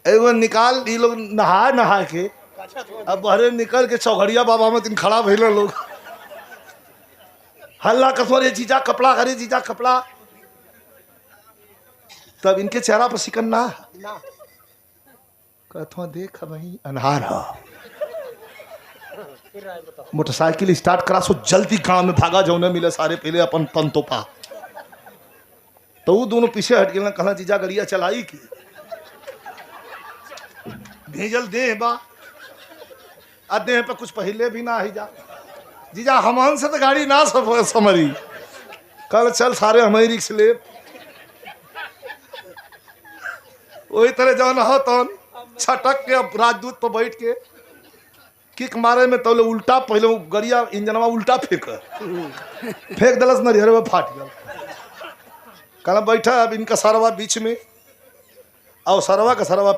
एगो निकाल ये लोग नहा के अब बहरे निकल के चौघड़िया बाबा में दिन खड़ा भइल लोग हल्ला कसोरे जीजा कपड़ा करे जीजा कपड़ा। तब इनके चेहरा पर सिकन ना कहतो देख वही अनहार है। मोटरसाइकिल स्टार्ट करा सो जल्दी गांव में भागा जो न मिले सारे पहले अपन तन तोपा। तो वो दोनों पीछे हट गए कहला जीजा गड़िया चलाई की भेजल दे बा देह पे कुछ पहले भी ना ही जा जीजा हमन से तो गाड़ी ना समरी कल चल सारे हमारी रिक्स ले वही तरह जौन हो तौन छटक के अब राजदूत पर बैठ के किक मारे में तो उल्टा पहले गड़िया इंजनवा उल्टा फेंक दलस नरिहर में फाट गया। कहला बैठा अब इनका सरवा बीच में और सरवा का सरवा